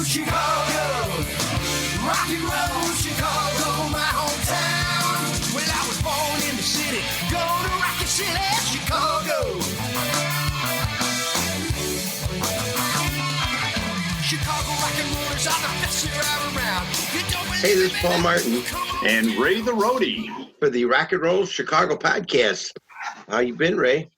Chicago, rock and roll, Chicago, my hometown. Well, I was born in the city, gonna rock the city, Chicago. Chicago rock and rollers are the best around. Hey, this is Paul Martin and Ray the Roadie for the Rock and Roll Chicago podcast. How you been, Ray?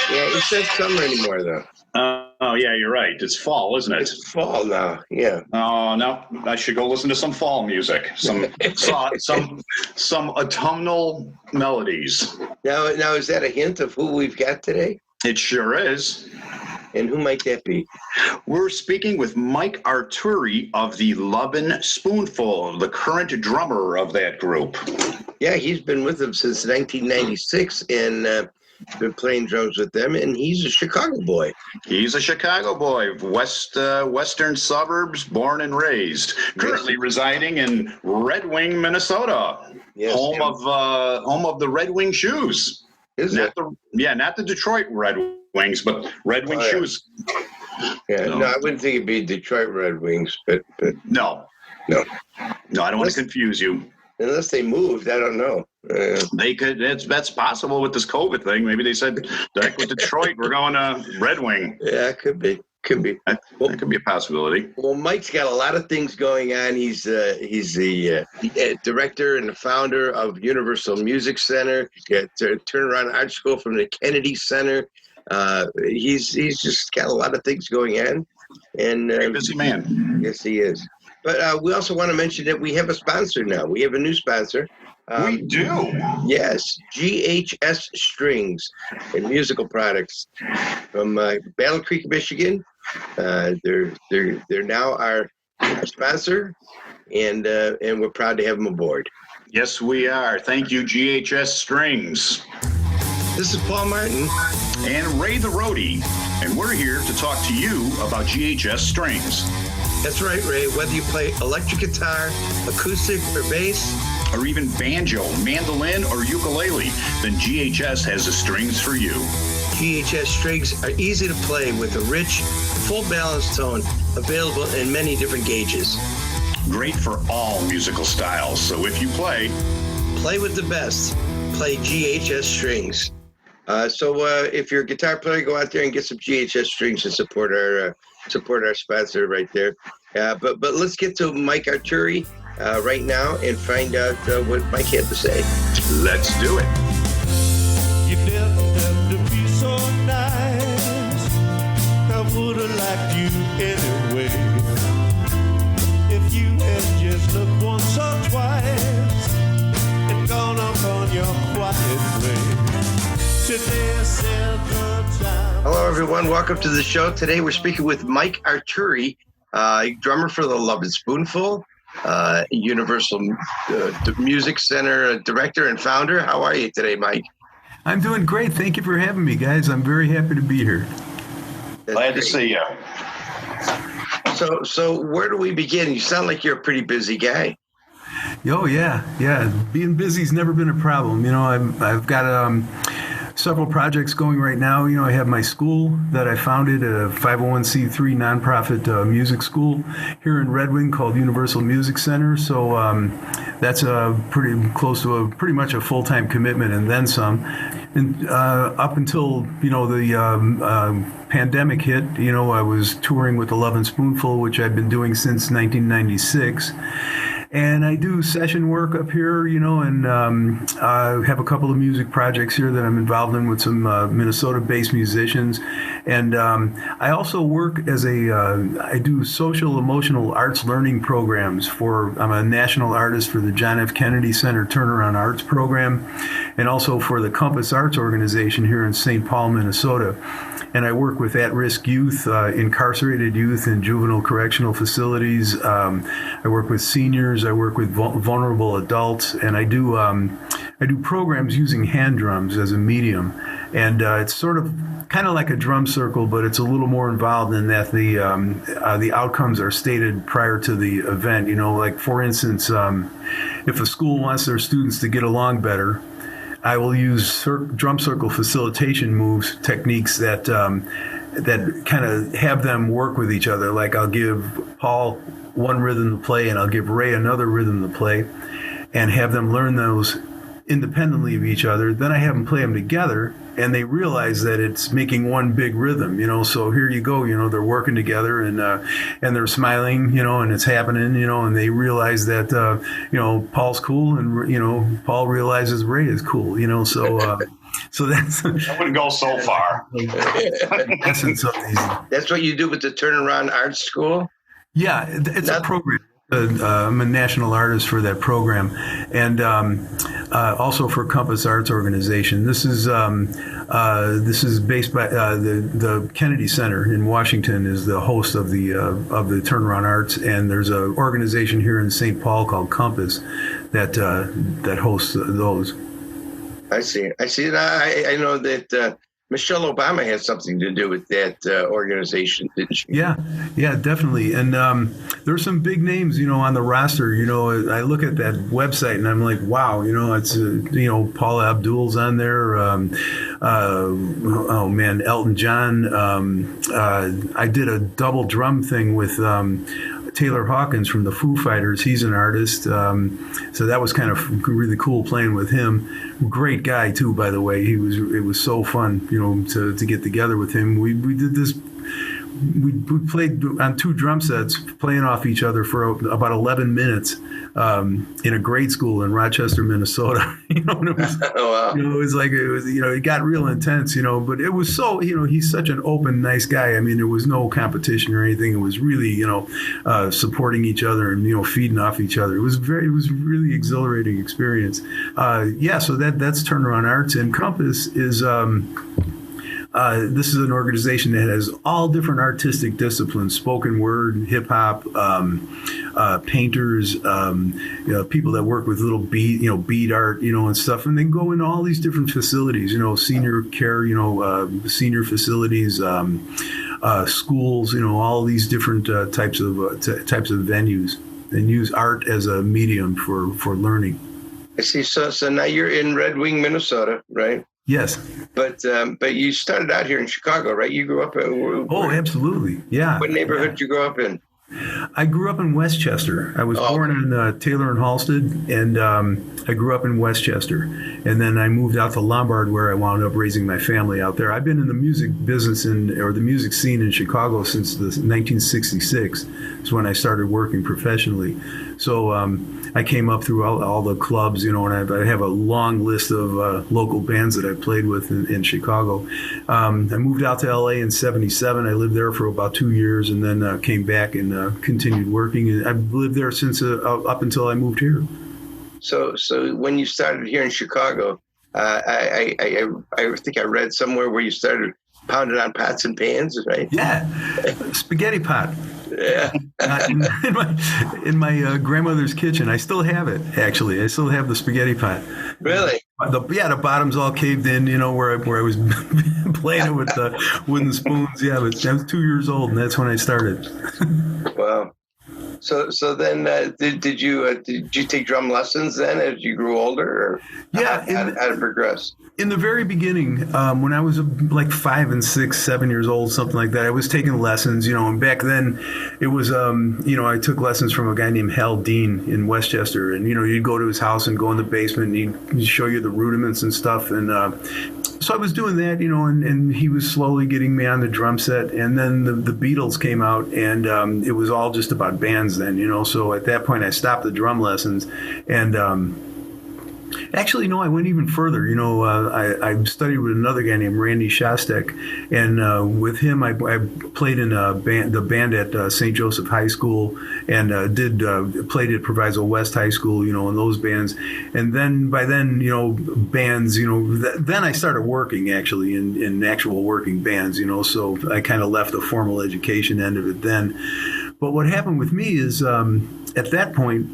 Yeah, it says summer anymore, though. Oh, yeah, you're right. It's fall, isn't it? It's fall now, yeah. Oh, now I should go listen to some fall music, some autumnal melodies. Now, is that a hint of who we've got today? It sure is. And who might that be? We're speaking with Mike Arturi of the Lovin Spoonful, the current drummer of that group. Yeah, he's been with them since 1996 and been playing drums with them, and he's a Chicago boy. He's a Chicago boy, western suburbs, born and raised. Currently residing in Red Wing, Minnesota, yes, home of the Red Wing Shoes. Is it? Not the Detroit Red Wings, but Red Wing Shoes. Yeah, no, I wouldn't think it'd be Detroit Red Wings, but no, I don't want to confuse you. Unless they moved, I don't know. They could. That's possible with this COVID thing. Maybe they said, "Heck with Detroit, we're going to Red Wing." Yeah, it could be. That could be a possibility. Well, Mike's got a lot of things going on. He's the director and the founder of Universal Music Center. He's got Turnaround Art School from the Kennedy Center. He's just got a lot of things going on. And very busy man. Yes, he is. But we also want to mention that we have a sponsor now. We have a new sponsor. We do. Yes, GHS Strings and Musical Products from Battle Creek, Michigan. They're now our sponsor, and we're proud to have them aboard. Yes, we are. Thank you, GHS Strings. This is Paul Martin and Ray the Roadie, and we're here to talk to you about GHS Strings. That's right, Ray. Whether you play electric guitar, acoustic, or bass, or even banjo, mandolin, or ukulele, then GHS has the strings for you. GHS strings are easy to play with a rich, full balanced tone available in many different gauges. Great for all musical styles. So if you play with the best, play GHS strings. So if you're a guitar player, go out there and get some GHS strings and support our sponsor right there. But let's get to Mike Arturi right now and find out what Mike had to say. Let's do it. You didn't have to be so nice. I would have liked you anyway. If you had just looked once or twice and gone up on your quiet way. Hello, everyone. Welcome to the show. Today, we're speaking with Mike Arturi, drummer for the Lovin Spoonful, Universal Music Center director and founder. How are you today, Mike? I'm doing great. Thank you for having me, guys. I'm very happy to be here. Glad to see you. So where do we begin? You sound like you're a pretty busy guy. Oh, yeah. Being busy's never been a problem. You know, I've got several projects going right now. You know, I have my school that I founded, a 501c3 nonprofit music school here in Red Wing called Universal Music Center. So that's pretty close to pretty much a full-time commitment and then some. And up until, the pandemic hit, I was touring with the Lovin Spoonful, which I've been doing since 1996. And I do session work up here, and I have a couple of music projects here that I'm involved in with some Minnesota-based musicians. And I also work as I do social emotional arts learning programs I'm a national artist for the John F. Kennedy Center Turnaround Arts Program, and also for the Compass Arts Organization here in St. Paul, Minnesota. And I work with at-risk youth, incarcerated youth in juvenile correctional facilities. I work with seniors. I work with vulnerable adults, and I do programs using hand drums as a medium. And it's sort of kind of like a drum circle, but it's a little more involved in that the outcomes are stated prior to the event. Like for instance, if a school wants their students to get along better, I will use drum circle facilitation moves, techniques that that kind of have them work with each other. Like I'll give Paul one rhythm to play and I'll give Ray another rhythm to play and have them learn those independently of each other. Then I have them play them together and they realize that it's making one big rhythm, so here you go, they're working together and they're smiling, and it's happening, and they realize that, Paul's cool and, Paul realizes Ray is cool, so that's... I wouldn't go so far. Essence of these. That's what you do with the Turnaround Arts School? Yeah, it's a program. I'm a national artist for that program, and also for Compass Arts Organization. This is based by the Kennedy Center in Washington is the host of the Turnaround Arts, and there's an organization here in St. Paul called Compass that hosts those. I see. I know that Michelle Obama has something to do with that organization, didn't she? Yeah, definitely. And there's some big names, on the roster. I look at that website and I'm like, wow, it's, Paula Abdul's on there. Elton John. I did a double drum thing with Taylor Hawkins from the Foo Fighters. He's an artist. So that was kind of really cool playing with him. Great guy too, by the way. It was so fun, to get together with him. We did this. We played on 2 drum sets, playing off each other for about 11 minutes in a grade school in Rochester, Minnesota. And it was, it got real intense, but it was so, he's such an open, nice guy. I mean, there was no competition or anything. It was really, supporting each other and, feeding off each other. It was really exhilarating experience. So that's Turnaround Arts, and Compass is, this is an organization that has all different artistic disciplines: spoken word, hip hop, painters, people that work with little bead art, and stuff. And they go into all these different facilities, senior care, senior facilities, schools, all these different types of venues, and use art as a medium for learning. I see. So now you're in Red Wing, Minnesota, right? Yes. But you started out here in Chicago, right? You grew up in... absolutely. Yeah. What neighborhood did you grow up in? I grew up in Westchester. I was born in Taylor and Halsted, and I grew up in Westchester. And then I moved out to Lombard, where I wound up raising my family out there. I've been in the music business or the music scene in Chicago since 1966. Is when I started working professionally. So I came up through all the clubs, and I have a long list of local bands that I played with in Chicago. I moved out to LA in '77. I lived there for about 2 years, and then came back and continued working. And I've lived there since up until I moved here. So when you started here in Chicago, I think I read somewhere where you started pounding on pots and pans, right? Yeah, spaghetti pot. Yeah. in my grandmother's kitchen. I still have it, actually. I still have the spaghetti pot. Really? The bottom's all caved in, where I was playing it with the wooden spoons. Yeah, but I was 2 years old, and that's when I started. Wow. So then, did you take drum lessons then as you grew older? Or how did it progress? In the very beginning, when I was like 5 and 6, 7 years old, something like that, I was taking lessons, and back then it was, I took lessons from a guy named Hal Dean in Westchester, and, you'd go to his house and go in the basement and he'd show you the rudiments and stuff. And so I was doing that, and he was slowly getting me on the drum set. And then the Beatles came out, and it was all just about bands then, so at that point I stopped the drum lessons. And actually, no, I went even further. I studied with another guy named Randy Shostak, and with him I played in the band at St. Joseph High School, and played at Proviso West High School, in those bands. And then by then, bands, then I started working actually in actual working bands, so I kind of left the formal education end of it then. But what happened with me is at that point,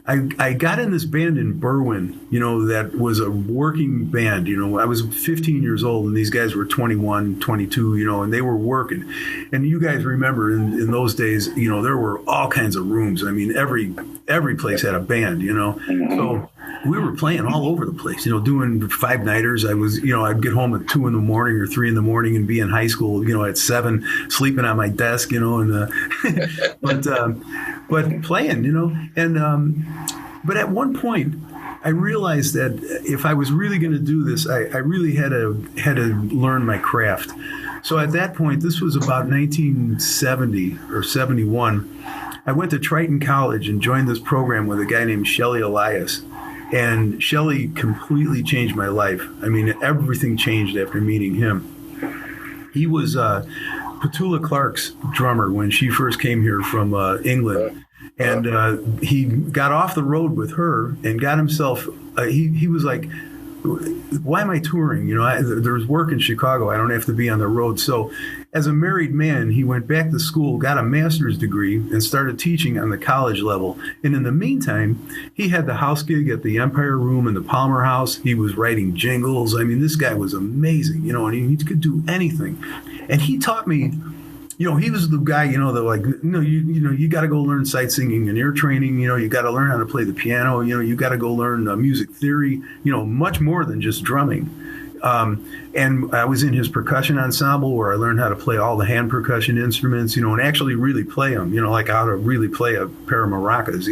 I got in this band in Berwyn, that was a working band. I was 15 years old and these guys were 21, 22, and they were working. And you guys remember in those days, there were all kinds of rooms. I mean, every place had a band, So we were playing all over the place, doing 5-nighters. I was, I'd get home at 2 in the morning or 3 in the morning and be in high school, at 7, sleeping on my desk, and but playing, but at one point I realized that if I was really going to do this, I really had to learn my craft. So at that point, this was about 1970 or 71, I went to Triton College and joined this program with a guy named Shelley Elias. And Shelley completely changed my life. I mean, everything changed after meeting him. He was Petula Clark's drummer when she first came here from England. And he got off the road with her and got himself, he was like, why am I touring? There's work in Chicago. I don't have to be on the road. So as a married man, he went back to school, got a master's degree, and started teaching on the college level. And in the meantime, he had the house gig at the Empire Room in the Palmer House. He was writing jingles. I mean, this guy was amazing, and he could do anything. And he taught me, he was the guy, that you got to go learn sight singing and ear training. You got to learn how to play the piano. You got to go learn music theory, much more than just drumming. And I was in his percussion ensemble where I learned how to play all the hand percussion instruments, and actually really play them, like how to really play a pair of maracas,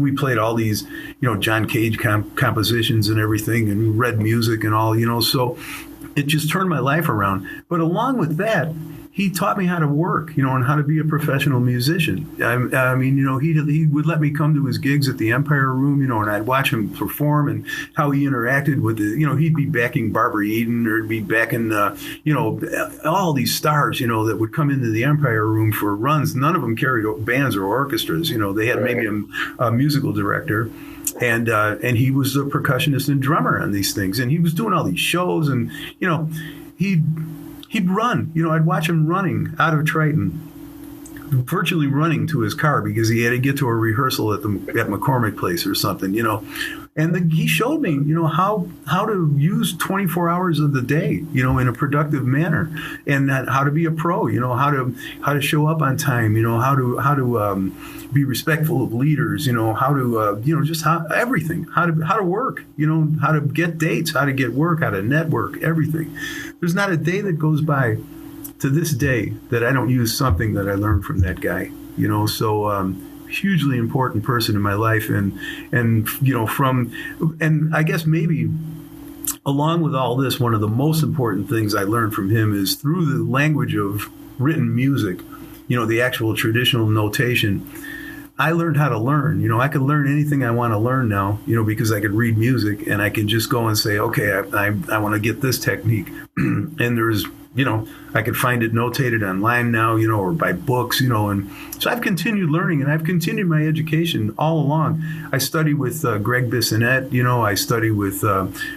we played all these, John Cage compositions and everything and read music and all, so it just turned my life around. But along with that, he taught me how to work, and how to be a professional musician. I mean, he would let me come to his gigs at the Empire Room, and I'd watch him perform and how he interacted with he'd be backing Barbara Eden or he'd be backing, all these stars, that would come into the Empire Room for runs. None of them carried bands or orchestras. They had maybe a musical director. And he was a percussionist and drummer on these things. And he was doing all these shows and, he'd run, I'd watch him running out of Triton, virtually running to his car because he had to get to a rehearsal at McCormick Place or something, And he showed me, how to use 24 hours of the day, in a productive manner, and how to be a pro, how to show up on time, how to be respectful of leaders, how to just everything, how to work, how to get dates, how to get work, how to network, everything. There's not a day that goes by to this day that I don't use something that I learned from that guy, so hugely important person in my life. And I guess maybe along with all this, one of the most important things I learned from him is through the language of written music, the actual traditional notation. I learned how to learn. I could learn anything I want to learn now, because I could read music and I can just go and say, okay, I want to get this technique. And there's, I could find it notated online now, or by books, and so I've continued learning and I've continued my education all along. I study with Greg Bissonette, I study with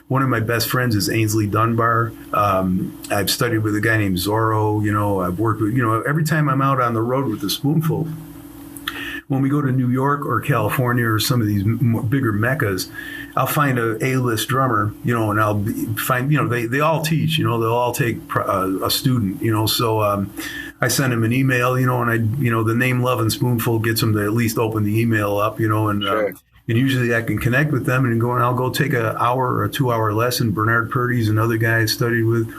one of my best friends is Ainsley Dunbar. I've studied with a guy named Zorro, I've worked with, every time I'm out on the road with the Spoonful, when we go to New York or California or some of these bigger meccas, I'll find a A-list drummer, and I'll find, they all teach, they'll all take a student, so I send them an email, and the name Lovin Spoonful gets them to at least open the email up, and Sure. And usually I can connect with them and I'll go take an hour or a 2-hour lesson. Bernard Purdy's another guy I studied with.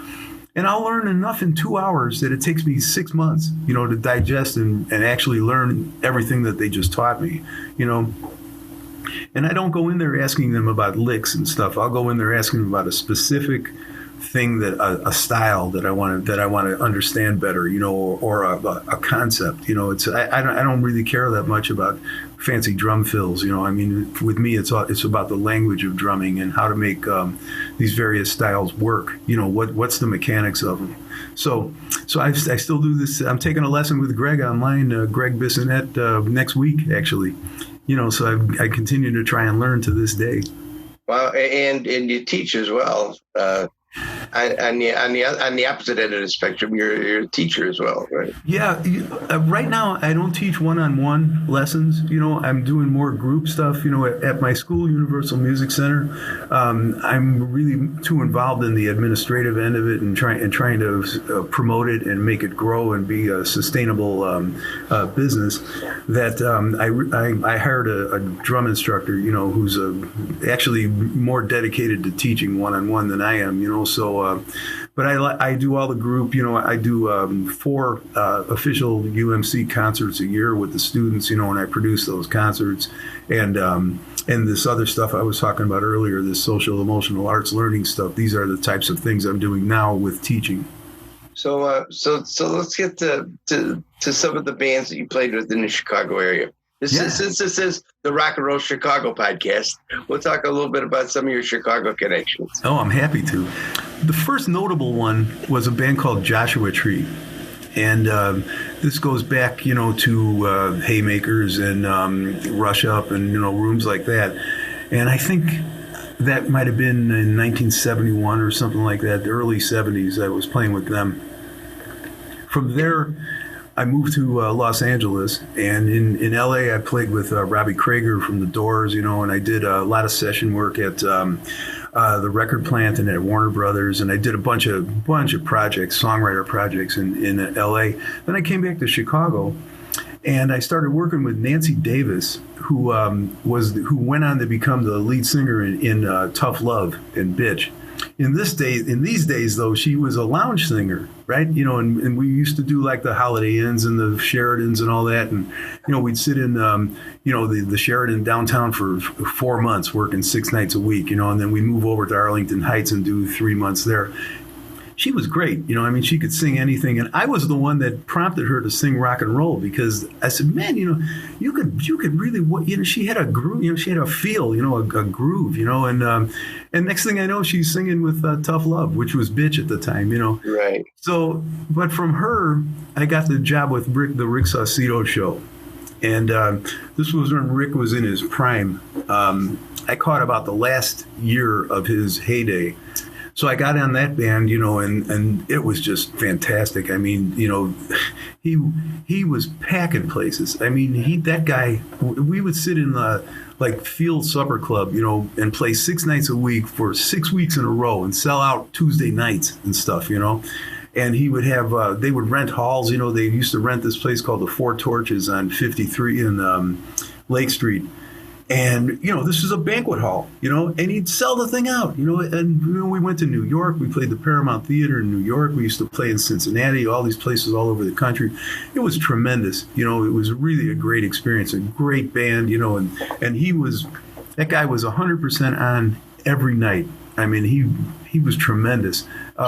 And I'll learn enough in 2 hours that it takes me 6 months, to digest and actually learn everything that they just taught me, And I don't go in there asking them about licks and stuff. I'll go in there asking them about a specific thing, that a style that I want to understand better, or a concept. I don't really care that much about fancy drum fills. I mean, with me, it's about the language of drumming and how to make these various styles work. What's the mechanics of them. So I still do this. I'm taking a lesson with Greg online, Greg Bissonette, next week actually. So I continue to try and learn to this day. Well, and you teach as well. on the opposite end of the spectrum, you're a teacher as well, right? Yeah. Right now, I don't teach one-on-one lessons. I'm doing more group stuff. At my school, Universal Music Center, I'm really too involved in the administrative end of it and trying to promote it and make it grow and be a sustainable business. That I hired a drum instructor, who's actually more dedicated to teaching one-on-one than I am. So, but I do all the group. I do 4 official UMC concerts a year with the students. And I produce those concerts, and this other stuff I was talking about earlier, this social emotional arts learning stuff. These are the types of things I'm doing now with teaching. So let's get to some of the bands that you played with in the Chicago area. Since this is the Rock and Roll Chicago podcast, we'll talk a little bit about some of your Chicago connections. Oh, I'm happy to. The first notable one was a band called Joshua Tree. And this goes back, to Haymakers and Rush Up and, rooms like that. And I think that might have been in 1971 or something like that, the early 70s. I was playing with them. From there, I moved to Los Angeles, and in LA, I played with Robbie Krieger from The Doors, and I did a lot of session work at the record plant and at Warner Brothers, and I did a bunch of projects, songwriter projects in LA. Then I came back to Chicago, and I started working with Nancy Davis, who went on to become the lead singer in Tough Love and Bitch. In these days, though, she was a lounge singer, right? And we used to do like the Holiday Inns and the Sheratons and all that. And, we'd sit in, the Sheraton downtown for 4 months working 6 nights a week, and then we move over to Arlington Heights and do 3 months there. She was great. She could sing anything. And I was the one that prompted her to sing rock and roll, because I said, man, you could really, she had a groove, she had a feel, a groove, and next thing I know, she's singing with Tough Love, which was Bitch at the time, Right. So, but from her, I got the job with the Rick Saucedo show. And this was when Rick was in his prime. I caught about the last year of his heyday. So I got on that band, and it was just fantastic. I mean, he was packing places. I mean, that guy, we would sit in the Field Supper Club, and play 6 nights a week for 6 weeks in a row and sell out Tuesday nights and stuff, And he would have, they would rent halls, they used to rent this place called the Four Torches on 53 in Lake Street. And, this is a banquet hall, and he'd sell the thing out, and we went to New York. We played the Paramount Theater in New York. We used to play in Cincinnati, all these places all over the country. It was tremendous. It was really a great experience, a great band, and that guy was 100% on every night. I mean, he was tremendous.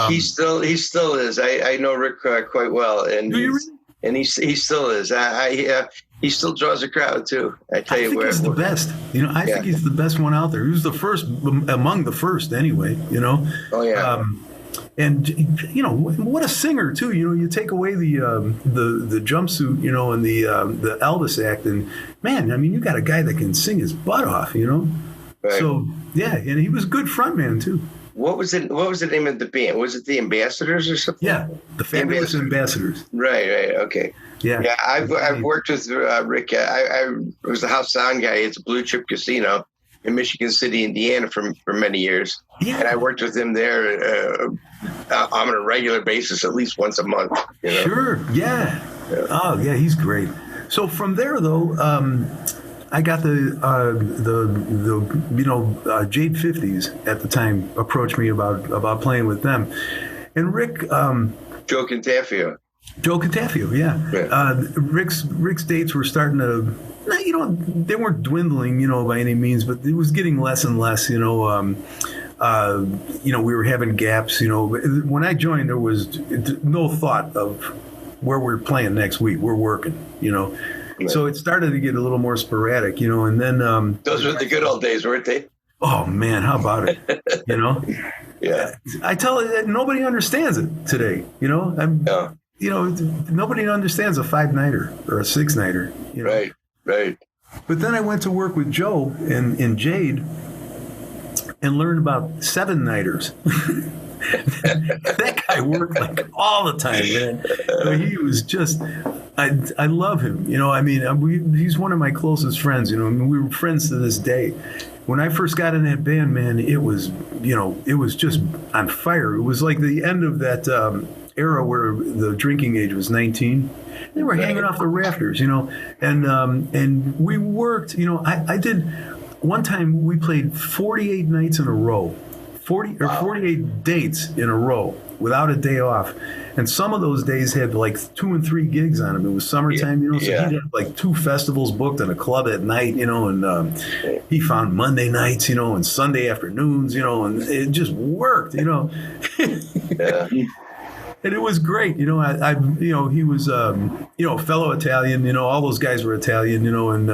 He still is. I know Rick quite well. And do you really? And he still is. He still draws a crowd too. I think he's the best. I think he's the best one out there. He was the first among the first, anyway. Oh yeah. And what a singer too. You take away the jumpsuit, and the Elvis act, and man, I mean, you got a guy that can sing his butt off. Right. So yeah, and he was a good frontman too. What was the name of the band? Was it the Ambassadors or something? Yeah, the Fabulous Ambassadors. Right. Okay. Yeah. I've worked with Rick. I was the house sound guy at the Blue Chip Casino in Michigan City, Indiana, for many years. Yeah. And I worked with him there on a regular basis, at least once a month. Sure. Yeah. Oh yeah, he's great. So from there though. I got the Jade 50s at the time approached me about playing with them, and Rick Joe Cantafio, yeah. Rick's dates were starting to, they weren't dwindling, by any means, but it was getting less and less. We were having gaps. When I joined, there was no thought of where we're playing next week. We're working. Right. So it started to get a little more sporadic, and then those were the good old days, weren't they? Oh man, how about it? Yeah. I tell you that nobody understands it today. Nobody understands a 5-nighter or a 6-nighter. Right. But then I went to work with Joe in Jade and learned about 7-nighters. That guy worked like all the time, man. He was just, I love him. He's one of my closest friends. We were friends to this day. When I first got in that band, man, it was just on fire. It was like the end of that era where the drinking age was 19. They were hanging off the rafters, and we worked. I did one time. We played 48 nights in a row, 48 dates in a row without a day off. And some of those days had like 2 and 3 gigs on them. It was summertime, so he'd have like 2 festivals booked and a club at night, and he found Monday nights, and Sunday afternoons, and it just worked, Yeah. And it was great, he was, a fellow Italian, all those guys were Italian, and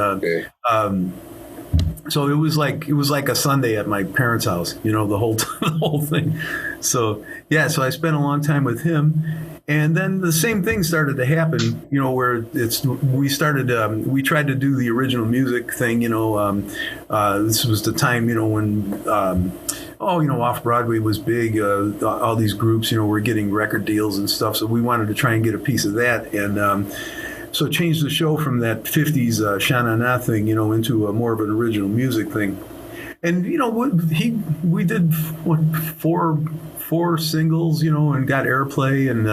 so it was like a Sunday at my parents' house, the whole thing. So so I spent a long time with him, and then the same thing started to happen, where we tried to do the original music thing, this was the time, when off Broadway was big, all these groups, were getting record deals and stuff, so we wanted to try and get a piece of that, and so changed the show from that 50s Shannon thing, into a more of an original music thing. And, we did four singles, and got airplay, and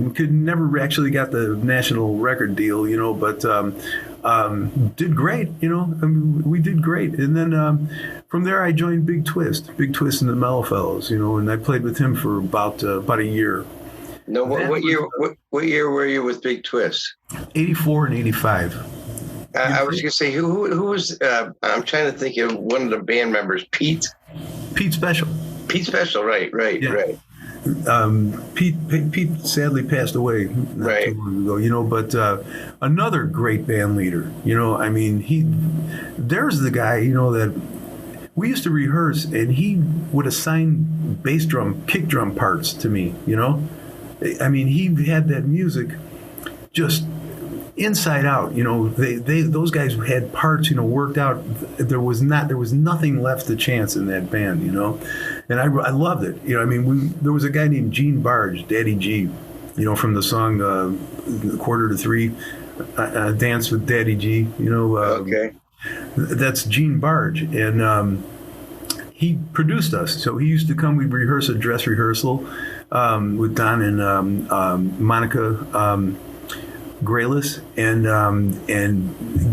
we could never actually got the national record deal, but did great, we did great. And then from there I joined Big Twist and the Mellow Fellows, and I played with him for about a year. No, what year were you with Big Twist? 84 and 85. I was going to say, who was, I'm trying to think of one of the band members, Pete Special. Pete Special, right. Pete sadly passed away not too long ago, but another great band leader, there's the guy, that we used to rehearse, and he would assign bass drum, kick drum parts to me, he had that music just inside out, those guys had parts, worked out. There was nothing left to chance in that band, and I loved it. There was a guy named Gene Barge, Daddy G, from the song Quarter to Three, Dance with Daddy G, okay. That's Gene Barge, and he produced us. So he used to come, we'd rehearse a dress rehearsal with Don and Monica Graylis, and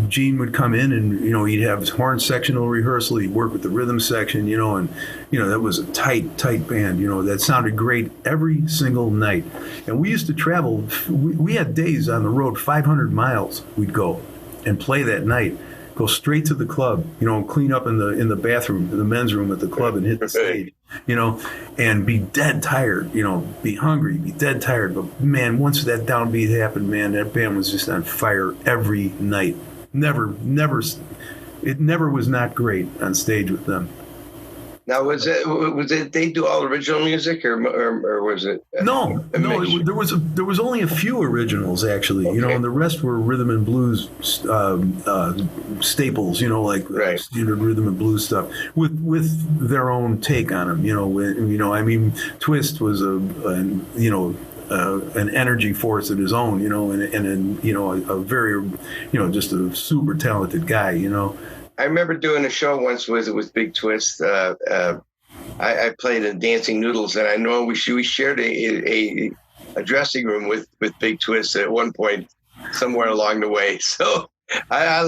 Gene would come in, and he'd have his horn sectional rehearsal. He'd work with the rhythm section, and that was a tight band. That sounded great every single night. And we used to travel. We had days on the road, 500 miles. We'd go and play that night. Go straight to the club, clean up in the bathroom, in the men's room at the club, and hit the stage, and be dead tired, be hungry, be dead tired. But man, once that downbeat happened, man, that band was just on fire every night. It never was not great on stage with them. Now, was it they do all original music, or was it? No. There was only a few originals actually, okay. And the rest were rhythm and blues staples, like standard rhythm and blues stuff with their own take on them. Twist was an energy force of his own, and a very, just a super talented guy, I remember doing a show once with Big Twist. I played in Dancing Noodles, and I know we shared a dressing room with Big Twist at one point somewhere along the way. So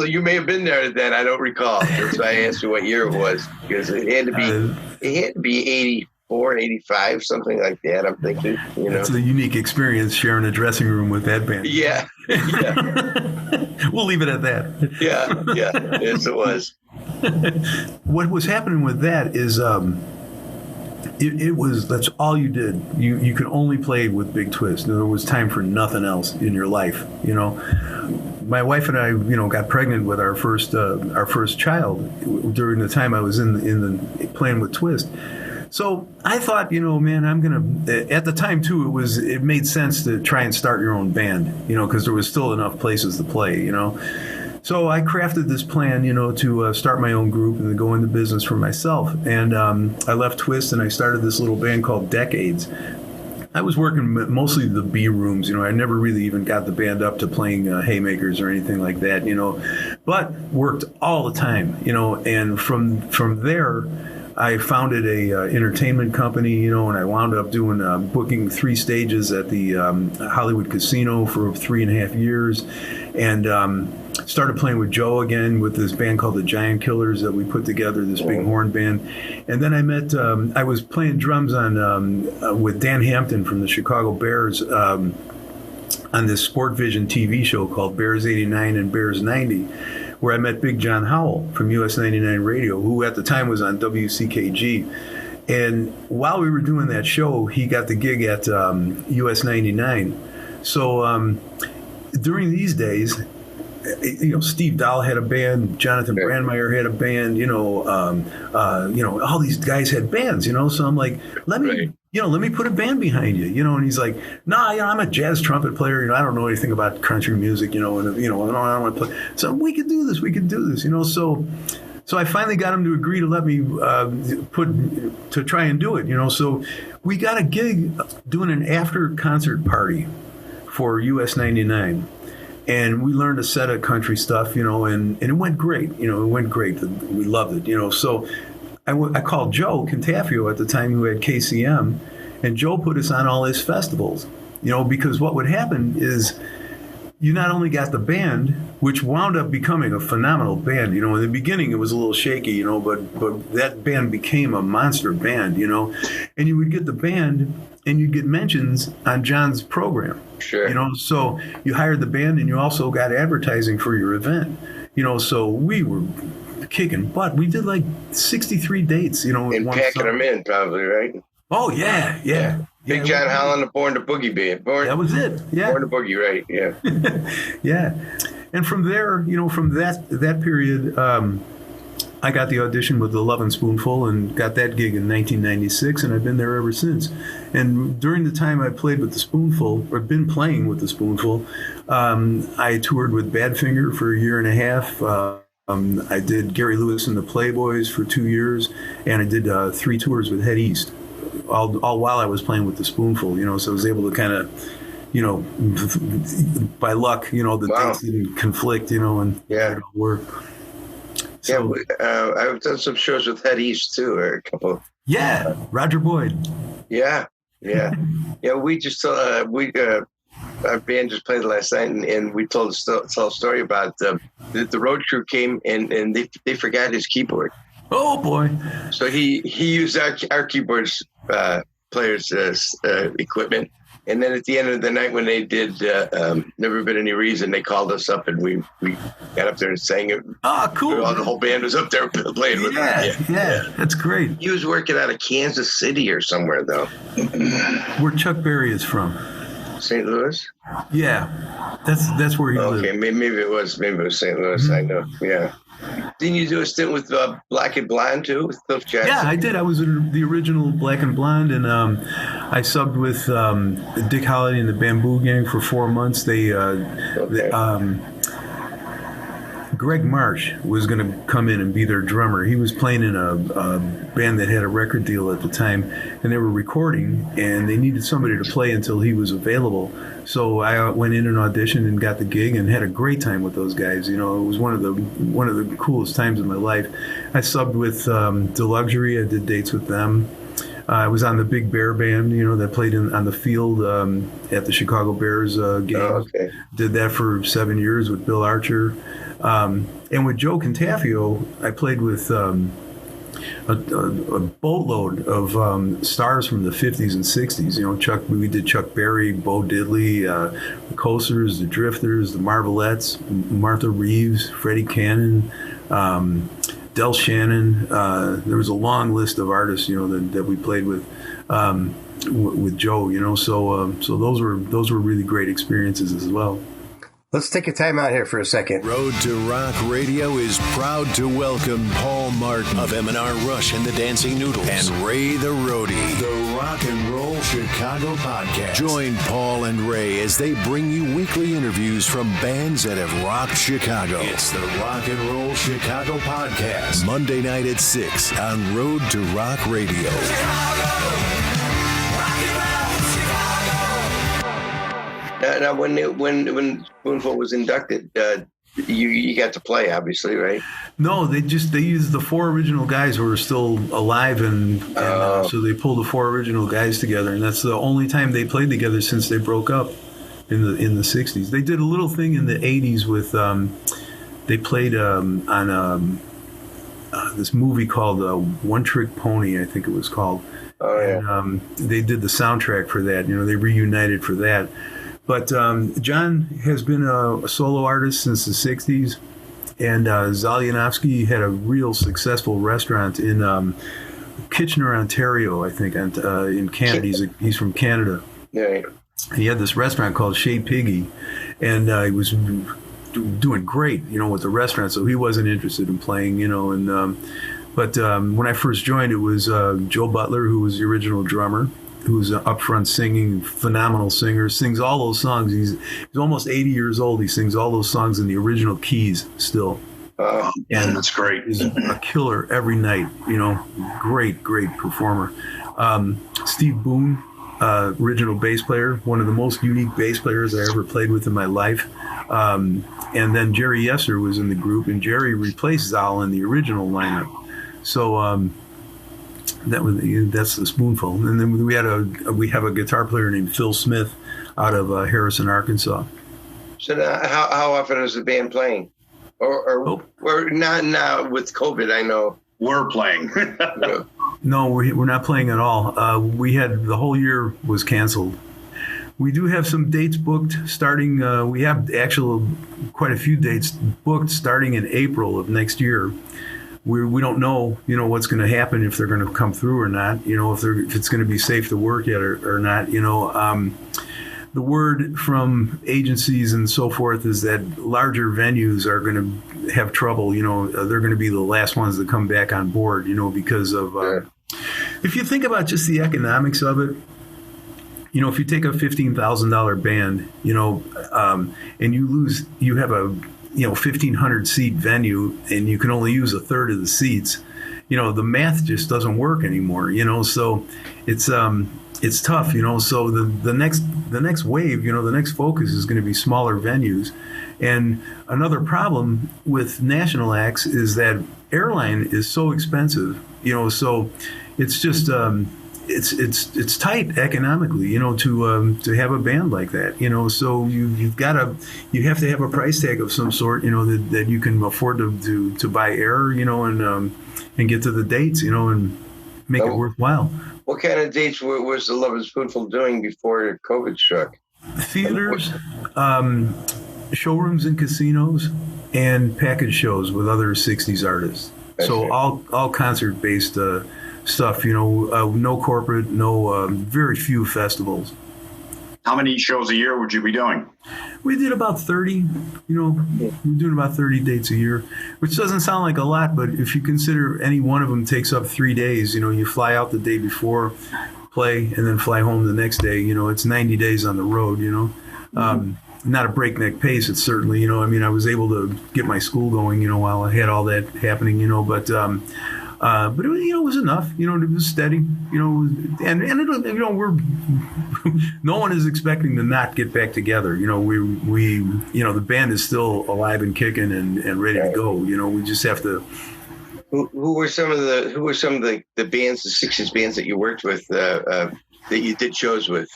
you may have been there then. I don't recall. That's why I asked you what year it was, because it had to be 84, 85, something like that. I'm thinking, It's a unique experience sharing a dressing room with that band. Yeah. We'll leave it at that. Yeah. Yes, it was. What was happening with that is that's all you did. You could only play with Big Twist. There was time for nothing else in your life, My wife and I, got pregnant with our first child during the time I was in the playing with Twist. So I thought, man, I'm going to, at the time too, it made sense to try and start your own band, because there was still enough places to play, So I crafted this plan, to start my own group and to go into business for myself. And I left Twist and I started this little band called Decades. I was working mostly the B rooms, I never really even got the band up to playing haymakers or anything like that, but worked all the time, and from there, I founded a entertainment company, and I wound up doing booking 3 stages at the Hollywood Casino for 3.5 years, and started playing with Joe again with this band called the Giant Killers that we put together, this big horn band. And then I met, I was playing drums on with Dan Hampton from the Chicago Bears on this Sport Vision TV show called Bears 89 and Bears 90, where I met Big John Howell from US 99 Radio, who at the time was on WCKG. And while we were doing that show, he got the gig at US 99. So during these days, Steve Dahl had a band, Jonathan Brandmeier had a band, all these guys had bands, so I'm like, let me put a band behind you, and he's like, nah, I'm a jazz trumpet player, I don't know anything about country music, and I don't want to play. So we could do this, so I finally got him to agree to let me to try and do it, so we got a gig doing an after concert party for US 99. And we learned a set of country stuff, and it went great. It went great. We loved it, So I called Joe Contafio at the time, who had KCM, and Joe put us on all his festivals, because what would happen is you not only got the band, which wound up becoming a phenomenal band. In the beginning it was a little shaky, but that band became a monster band, and you would get the band and you'd get mentions on John's program. Sure. So you hired the band and you also got advertising for your event, so we were kicking butt. We did like 63 dates, and packing them in probably, right? Oh, yeah. Big John Holland, Born to Boogie band. That was it. Yeah. Born to Boogie, right? Yeah. Yeah. And from there, from that period, I got the audition with the Lovin Spoonful and got that gig in 1996, and I've been there ever since. And during the time I played with the Spoonful, or been playing with the Spoonful, I toured with Badfinger for 1.5 years. I did Gary Lewis and the Playboys for 2 years, and I did 3 tours with Head East, all while I was playing with the Spoonful, so I was able to kind of, by luck, the dates didn't conflict, and it all worked. So, I've done some shows with Head East too, or a couple. Yeah, Roger Boyd. Yeah. We just our band just played last night, and we told a story about the road crew came and they forgot his keyboard. Oh boy! So he used our keyboards players' equipment. And then at the end of the night, when they did Never Been Any Reason, they called us up and we got up there and sang it. Oh, cool. The whole band was up there playing with us. Yeah, that's great. He was working out of Kansas City or somewhere, though. Where Chuck Berry is from. St. Louis? Yeah, that's where he lived. Okay, maybe it was St. Louis, I know, yeah. Didn't you do a stint with Black and Blonde, too, with Cliff Jackson? Yeah, I did. I was in the original Black and Blonde, and I subbed with Dick Holiday and the Bamboo Gang for 4 months. Greg Marsh was going to come in and be their drummer. He was playing in a band that had a record deal at the time, and they were recording, and they needed somebody to play until he was available. So I went in and auditioned and got the gig and had a great time with those guys. It was one of the coolest times of my life. I subbed with Deluxury. I did dates with them. I was on the Big Bear Band, that played on the field at the Chicago Bears games. Oh, okay. Did that for 7 years with Bill Archer. And with Joe Contafio, I played with a boatload of stars from the 50s and 60s. We did Chuck Berry, Bo Diddley, the Coasters, the Drifters, the Marvelettes, Martha Reeves, Freddie Cannon, Del Shannon. There was a long list of artists, that we played with Joe. So those were really great experiences as well. Let's take a time out here for a second. Road to Rock Radio is proud to welcome Paul Martin of M&R Rush and the Dancing Noodles and Ray the Roadie, the Rock and Roll Chicago podcast. Join Paul and Ray as they bring you weekly interviews from bands that have rocked Chicago. It's the Rock and Roll Chicago podcast, Monday night at 6 on Road to Rock Radio. Now, when Spoonful was inducted, you got to play, obviously, right? No, they used the 4 original guys who were still alive, and so they pulled the 4 original guys together, and that's the only time they played together since they broke up in the 60s. They did a little thing in the 80s with they played on this movie called One Trick Pony, I think it was called. Oh yeah. And, they did the soundtrack for that. They reunited for that. But John has been a solo artist since the 60s, and Zalyanovsky had a real successful restaurant in Kitchener, Ontario, I think, in Canada. He's from Canada. Yeah. He had this restaurant called Chez Piggy, and he was doing great, with the restaurant, so he wasn't interested in playing, but when I first joined, it was Joe Butler, who was the original drummer, who's up front singing, phenomenal singer, sings all those songs. He's almost 80 years old. He sings all those songs in the original keys still. And that's great. He's a killer every night, great performer. Steve Boone, original bass player, one of the most unique bass players I ever played with in my life. And then Jerry Yesser was in the group, and Jerry replaced Zal in the original lineup. So that's the Spoonful. And then we have a guitar player named Phil Smith out of Harrison, Arkansas. So how often is the band playing? Or not now with COVID, I know. We're playing. No, we're not playing at all. We had the whole year was canceled. We do have some dates booked starting. We have quite a few dates booked starting in April of next year. We don't know, what's going to happen, if they're going to come through or not, if it's going to be safe to work yet or not. The word from agencies and so forth is that larger venues are going to have trouble. They're going to be the last ones to come back on board, because of, if you think about just the economics of it, if you take a $15,000 band, and you have a 1,500 seat venue, and you can only use a third of the seats, the math just doesn't work anymore, so it's tough, so the next wave, the next focus is going to be smaller venues. And another problem with national acts is that airline is so expensive, so it's just, it's tight economically, to have a band like that, so you have to have a price tag of some sort, that you can afford to buy air, and get to the dates, and make it worthwhile. What kind of dates was the Lovin Spoonful doing before COVID struck? Theaters, showrooms and casinos, and package shows with other 60s artists. So all concert-based stuff, no corporate, very few festivals. How many shows a year would you be doing? We did about 30, we're doing about 30 dates a year, which doesn't sound like a lot, but if you consider any one of them takes up 3 days, you fly out the day before, play, and then fly home the next day, it's 90 days on the road, not a breakneck pace. It's certainly, I was able to get my school going, while I had all that happening, but it was enough, it was steady, and we're, no one is expecting to not get back together. We the band is still alive and kicking and ready to go. We just have to. Who were some of the bands, the 60s bands that you worked with, that you did shows with?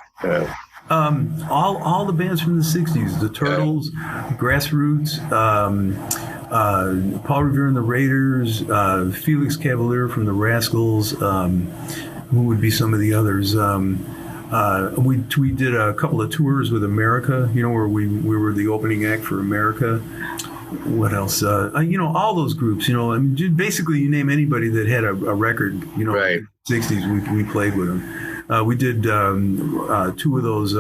All the bands from the 60s, the Turtles, Grassroots, Paul Revere and the Raiders, Felix Cavalier from the Rascals, who would be some of the others. We did a couple of tours with America, where we were the opening act for America. What else? All those groups, basically you name anybody that had a record, right. In the 60s, we played with them. We did 2 of those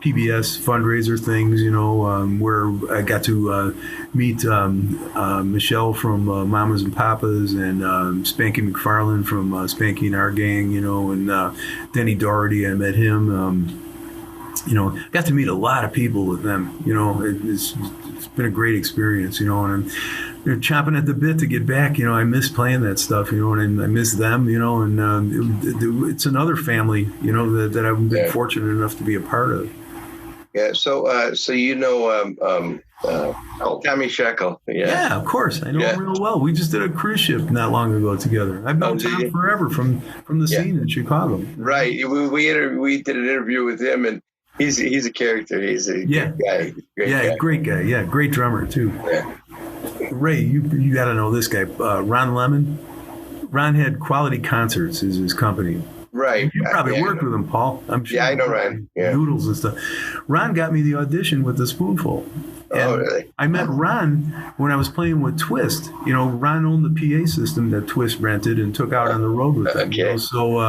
PBS fundraiser things, where I got to meet Michelle from Mamas and Papas and Spanky McFarlane from Spanky and Our Gang, and Denny Doherty. I met him. Got to meet a lot of people with them. It's been a great experience, and they're chomping at the bit to get back. I miss playing that stuff, and I miss them, and it's another family, that I've been fortunate enough to be a part of. Yeah. So Tommy Sheckle. Yeah, of course. I know him real well. We just did a cruise ship not long ago together. I've known Tom forever from the scene in Chicago. Right. We did an interview with him, and he's a character. He's a good guy. Great guy. Yeah, great drummer too. Yeah. Ray, you got to know this guy, Ron Lemon. Ron had Quality Concerts is his company. Right. You probably worked with him, Paul. I'm sure. Yeah, I know Ron. Yeah. Noodles and stuff. Ron got me the audition with the Spoonful. And really? I met Ron when I was playing with Twist. Ron owned the PA system that Twist rented and took out on the road with them. Okay. So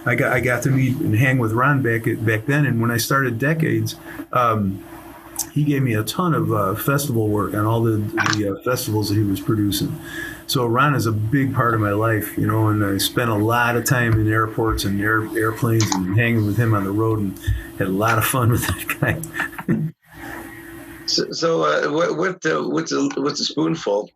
I got to meet and hang with Ron back then. And when I started Decades, he gave me a ton of festival work on all the festivals that he was producing. So Ron is a big part of my life, and I spent a lot of time in airports and airplanes and hanging with him on the road, and had a lot of fun with that guy. What's a Spoonful?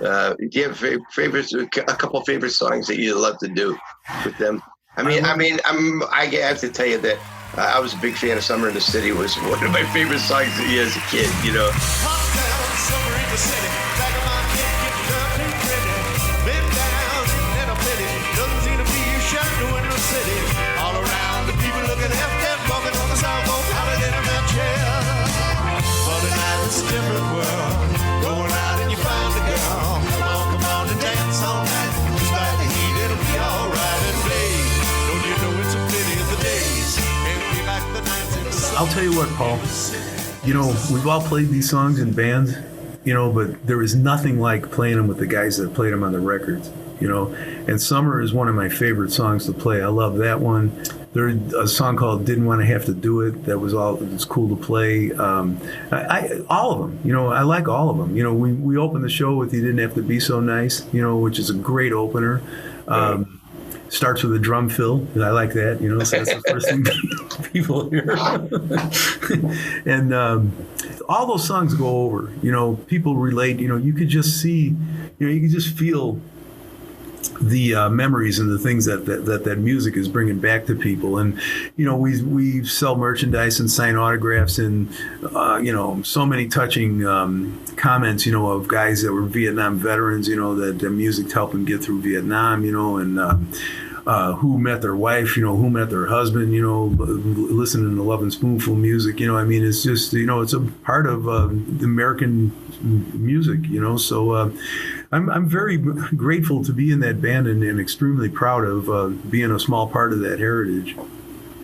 Do you have a couple favorite songs that you love to do with them? I have to tell you that I was a big fan of Summer in the City. Was one of my favorite songs as a kid. Hot down, summer in the city. Back of my kid, getting dirty, pretty. Been down in a pity. Doesn't seem to be a shadow in the city. All around the people looking half-dead, walking on the sidewalk, out of internet chair. But tonight it's a different world. Going out and you find a girl. Come on and dance all night. Despite the heat, it'll be all right. And babe, don't you know it's a pity of the days? Can't be like the nights in the sun. I'll tell you what, Paul. We've all played these songs in bands, but there is nothing like playing them with the guys that played them on the records, And Summer is one of my favorite songs to play. I love that one. There's a song called Didn't Want to Have to Do It. It's cool to play. All of them, I like all of them. We opened the show with You Didn't Have to Be So Nice, which is a great opener. Starts with a drum fill, and I like that, so that's the first thing people hear. And all those songs go over, people relate, you could just see, you could just feel the memories and the things that music is bringing back to people. And, we sell merchandise and sign autographs and, so many touching comments, of guys that were Vietnam veterans, that the music helped them get through Vietnam, and who met their wife, who met their husband, listening to Lovin Spoonful music, it's just, it's a part of the American music, so I'm very grateful to be in that band and extremely proud of being a small part of that heritage.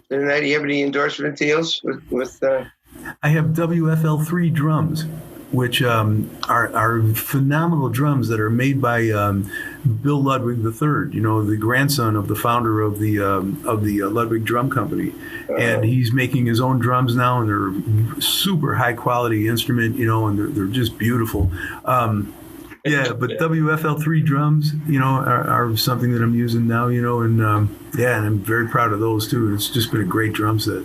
Do you have any endorsement deals with I have WFL3 drums, which are phenomenal drums that are made by Bill Ludwig III, the grandson of the founder of the Ludwig Drum Company. And he's making his own drums now, and they're super high quality instrument, and they're just beautiful. But WFL3 drums, are something that I'm using now, and I'm very proud of those too. It's just been a great drum set.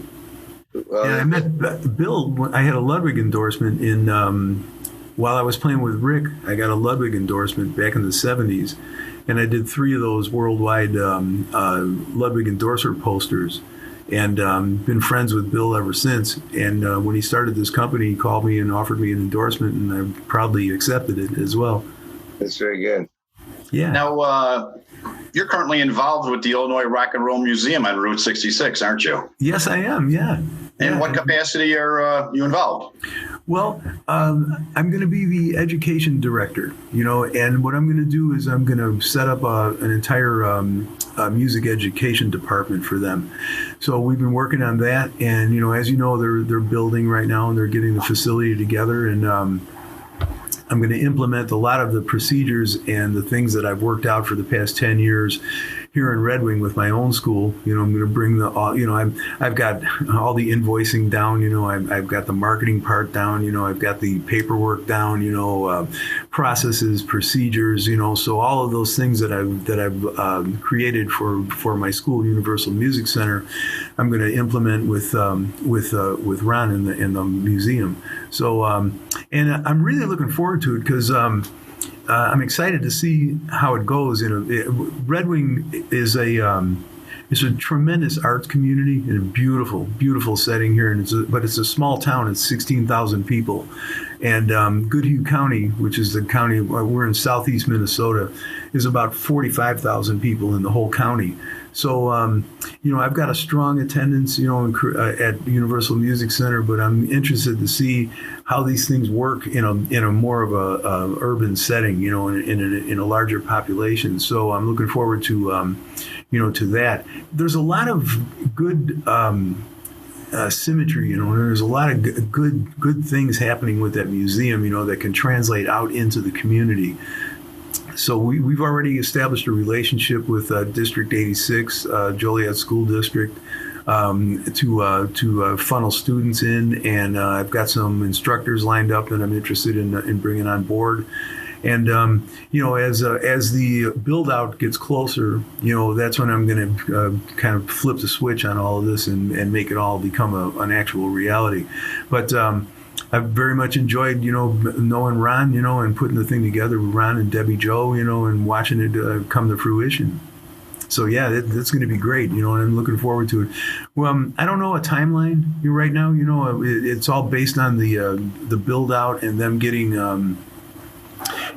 And I met Bill. I had a Ludwig endorsement while I was playing with Rick. I got a Ludwig endorsement back in the 70s, and I did 3 of those worldwide Ludwig endorser posters, and been friends with Bill ever since. And when he started this company, he called me and offered me an endorsement, and I proudly accepted it as well. That's very good. Yeah. Now, you're currently involved with the Illinois Rock and Roll Museum on Route 66, aren't you? Yes, I am. Yeah. In what capacity are you involved? Well, I'm going to be the education director, and what I'm going to do is I'm going to set up an entire music education department for them. So we've been working on that, and as you know, they're building right now, and they're getting the facility together, and I'm going to implement a lot of the procedures and the things that I've worked out for the past 10 years here in Red Wing with my own school. I'm going to bring I've got all the invoicing down. I've got the marketing part down. I've got the paperwork down. Processes, procedures. So all of those things that I've created for my school, Universal Music Center, I'm going to implement with Ron in the museum. So and I'm really looking forward to it because I'm excited to see how it goes. Red Wing is it's a tremendous arts community in a beautiful, beautiful setting here, but it's a small town. It's 16,000 people, and Goodhue County, which is the county we're in, southeast Minnesota, is about 45,000 people in the whole county. So, I've got a strong attendance, at Universal Music Center, but I'm interested to see how these things work in a more of a urban setting, in a larger population. So I'm looking forward to, to that. There's a lot of good symmetry, and there's a lot of good things happening with that museum, that can translate out into the community. So we've already established a relationship with District 86, Joliet School District, to funnel students in, and I've got some instructors lined up that I'm interested in bringing on board. And as the build out gets closer, that's when I'm going to kind of flip the switch on all of this and make it all become an actual reality. But I've very much enjoyed, knowing Ron, and putting the thing together with Ron and Debbie Joe, and watching it come to fruition. So, yeah, that's going to be great, and I'm looking forward to it. Well, I don't know a timeline right now. It's all based on the build out and them getting,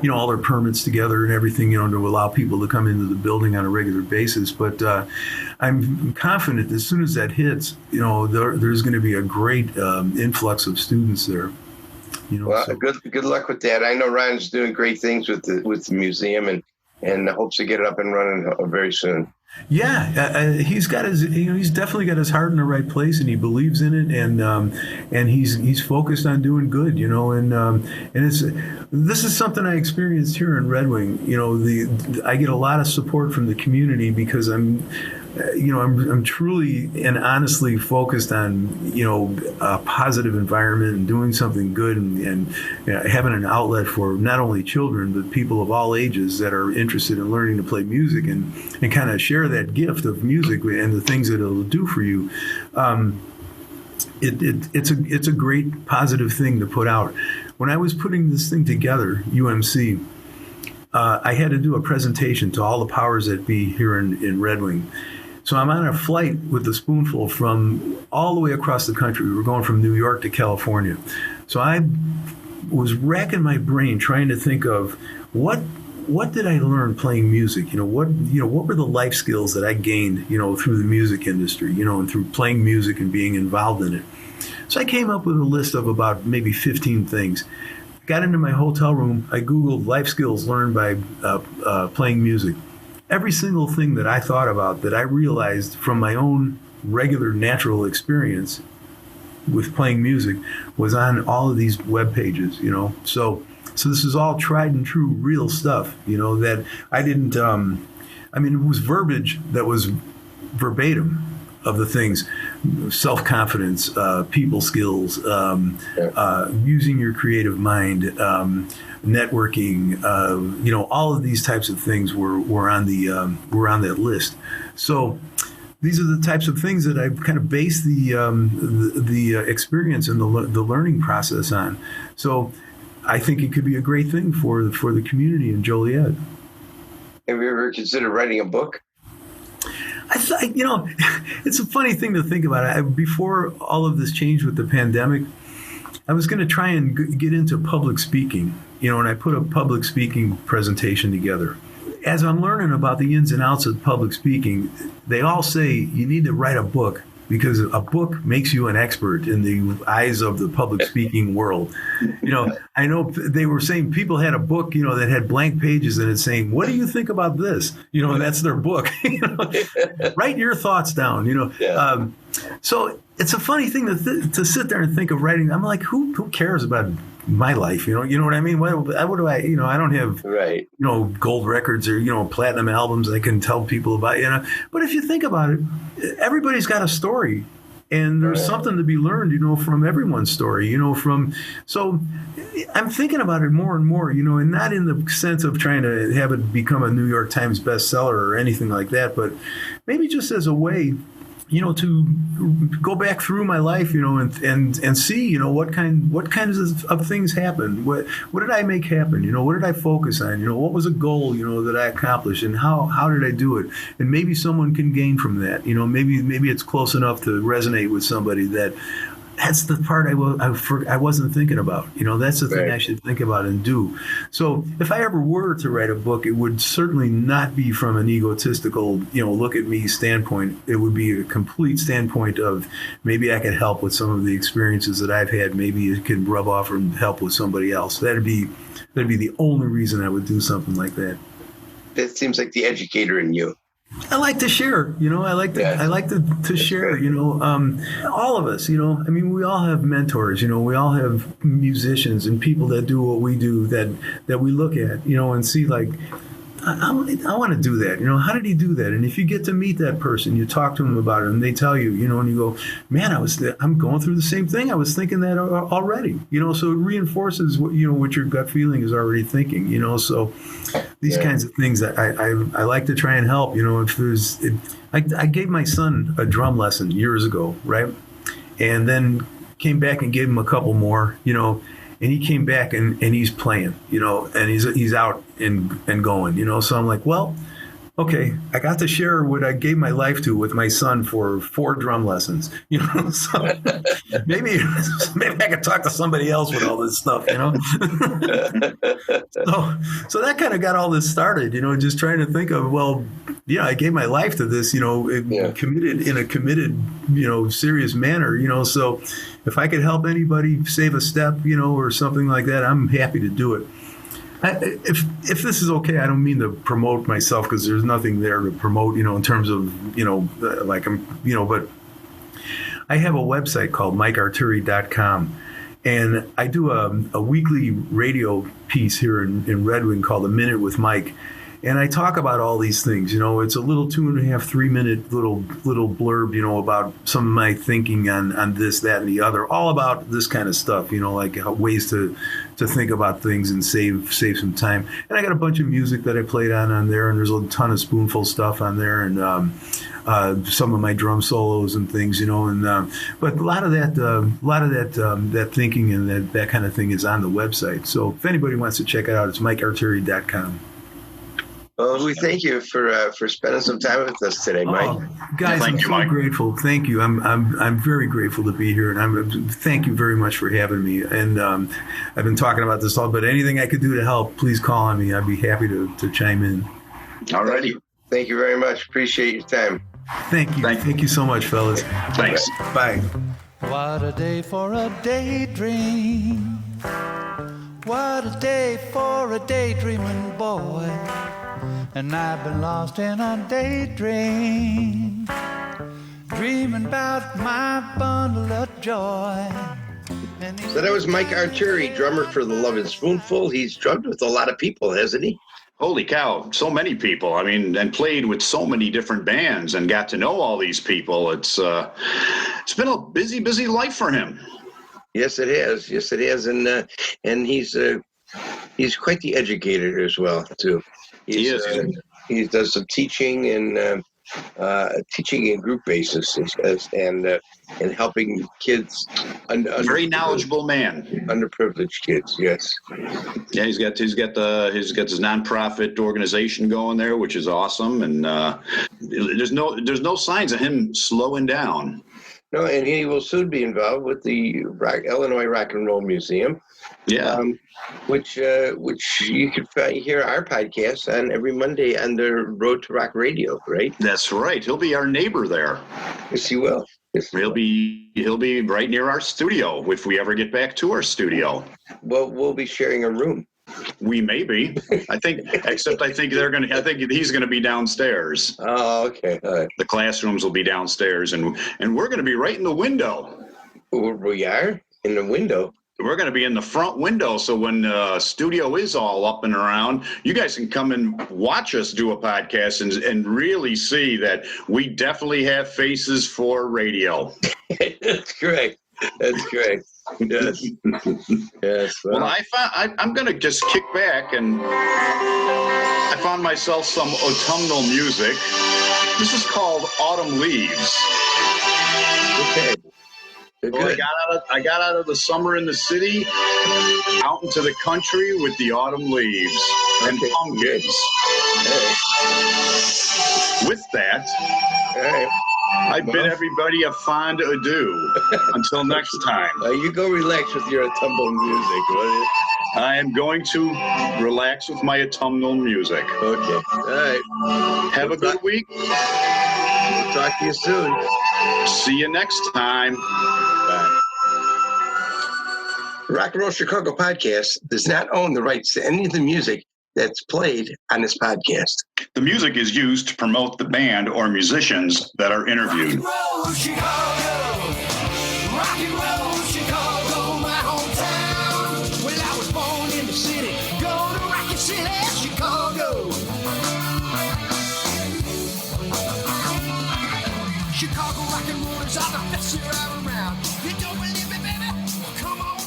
all their permits together and everything, to allow people to come into the building on a regular basis. But I'm confident that as soon as that hits, there's going to be a great influx of students there. Well, good luck with that. I know Ryan's doing great things with the museum and hopes to get it up and running very soon. Yeah, he's got he's definitely got his heart in the right place, and he believes in it, and he's focused on doing good, and this is something I experienced here in Red Wing. I get a lot of support from the community because I'm truly and honestly focused on, a positive environment and doing something good and having an outlet for not only children, but people of all ages that are interested in learning to play music and kind of share that gift of music and the things that it'll do for you. It's a great positive thing to put out. When I was putting this thing together, UMC, I had to do a presentation to all the powers that be here in Red Wing. So I'm on a flight with the Spoonful from all the way across the country. We were going from New York to California. So I was racking my brain trying to think of what did I learn playing music? What were the life skills that I gained, through the music industry, and through playing music and being involved in it. So I came up with a list of about maybe 15 things. Got into my hotel room. I Googled life skills learned by playing music. Every single thing that I thought about that I realized from my own regular natural experience with playing music was on all of these web pages, So this is all tried and true real stuff, that I didn't, it was verbiage that was verbatim of the things: self-confidence, people skills, using your creative mind, networking, all of these types of things were on that list. So these are the types of things that I've kind of based the experience and the learning process on. So I think it could be a great thing for the community in Joliet. Have you ever considered writing a book? I thought, it's a funny thing to think about. Before all of this changed with the pandemic, I was going to try and get into public speaking, and I put a public speaking presentation together. As I'm learning about the ins and outs of public speaking, they all say you need to write a book because a book makes you an expert in the eyes of the public speaking world. I know they were saying people had a book, that had blank pages and it's saying, what do you think about this? And that's their book. Write your thoughts down, So it's a funny thing to sit there and think of writing. I'm like, who cares about my life. You know what I mean? What do I? I don't have Right. gold records or platinum albums I can tell people about. But if you think about it, everybody's got a story. And there's something to be learned, from everyone's story, so I'm thinking about it more and more, and not in the sense of trying to have it become a New York Times bestseller or anything like that, but maybe just as a way, to go back through my life, and see, what kinds of things happened. What did I make happen? What did I focus on? What was a goal, that I accomplished, and how did I do it? And maybe someone can gain from that. Maybe it's close enough to resonate with somebody that's the part I wasn't thinking about. That's the thing I should think about and do. So if I ever were to write a book, it would certainly not be from an egotistical, look at me standpoint. It would be a complete standpoint of maybe I could help with some of the experiences that I've had. Maybe it could rub off and help with somebody else. That'd be the only reason I would do something like that. That seems like the educator in you. I like to share, I like to share, all of us, we all have mentors, we all have musicians and people that do what we do that we look at, and see like, I want to do that. How did he do that? And if you get to meet that person, you talk to them about it and they tell you, and you go, man, I'm going through the same thing. I was thinking that already, so it reinforces what your gut feeling is already thinking, so these kinds of things that I like to try and help, I gave my son a drum lesson years ago. Right. And then came back and gave him a couple more, and he came back and he's playing, and he's out and going, so I'm like, well, okay, I got to share what I gave my life to with my son for 4 drum lessons, so maybe I could talk to somebody else with all this stuff, So that kind of got all this started, just trying to think of, well, I gave my life to this, committed in a committed, serious manner, so if I could help anybody save a step, or something like that, I'm happy to do it. If this is okay, I don't mean to promote myself because there's nothing there to promote, in terms of, but I have a website called MikeArturi.com, and I do a weekly radio piece here in Red Wing called A Minute with Mike. And I talk about all these things, it's a little 2.5, 3 minute little blurb, about some of my thinking on this, that, and the other, all about this kind of stuff, like ways to think about things and save some time. And I got a bunch of music that I played on there, and there's a ton of Spoonful stuff on there, and some of my drum solos and things, but a lot of that thinking and that kind of thing is on the website. So if anybody wants to check it out, it's MikeArturi.com. Well, we thank you for spending some time with us today, Mike. Guys, I'm so grateful. Thank you. I'm very grateful to be here, and thank you very much for having me. And I've been talking about this all, but anything I could do to help, please call on me. I'd be happy to chime in. All righty. Thank you very much. Appreciate your time. Thank you. Thank you so much, fellas. Thanks. Bye. What a day for a daydream. What a day for a daydreaming boy. And I've been lost in a daydream, dreaming about my bundle of joy. So that was Mike Arturi, drummer for the Lovin Spoonful. He's drummed with a lot of people, hasn't he? Holy cow, so many people. I mean, and played with so many different bands and got to know all these people. It's been a busy life for him. Yes, it has. Yes, it has. And he's quite the educator as well, too. He does some teaching and teaching in group basis and helping kids. Very knowledgeable man. Underprivileged kids, yes. Yeah, he's got his nonprofit organization going there, which is awesome. And there's no signs of him slowing down. No, and he will soon be involved with the Illinois Rock and Roll Museum. Yeah. Which you can hear our podcast on every Monday on the Road to Rock Radio, right? That's right. He'll be our neighbor there. Yes, he will. Yes, he'll be right near our studio if we ever get back to our studio. Well, we'll be sharing a room. We may be. I think he's gonna be downstairs. Oh, okay. All right. The classrooms will be downstairs, and we're gonna be right in the window. We are in the window. we're going to be in the front window. So when studio is all up and around, you guys can come and watch us do a podcast and really see that we definitely have faces for radio. That's correct. That's correct. Yes. Yes. Well, I'm going to just kick back, and I found myself some autumnal music. This is called Autumn Leaves. Okay. Well, I got out of the summer in the city, out into the country with the autumn leaves and pumpkins. Hey. With that, Hey. I bid everybody a fond adieu. Until next time. You go relax with your autumnal music, will you? I am going to relax with my autumnal music. Okay. All right. Have a good week. We'll talk to you soon. See you next time. Bye. The Rock and Roll Chicago podcast does not own the rights to any of the music that's played on this podcast. The music is used to promote the band or musicians that are interviewed. Rock and roll Chicago, rock and roll Chicago, my hometown. Well, I was born in the city, go to Rocket City, Chicago. Chicago rock and rollers are the best you're ever around. You don't believe me, baby? Well, come on.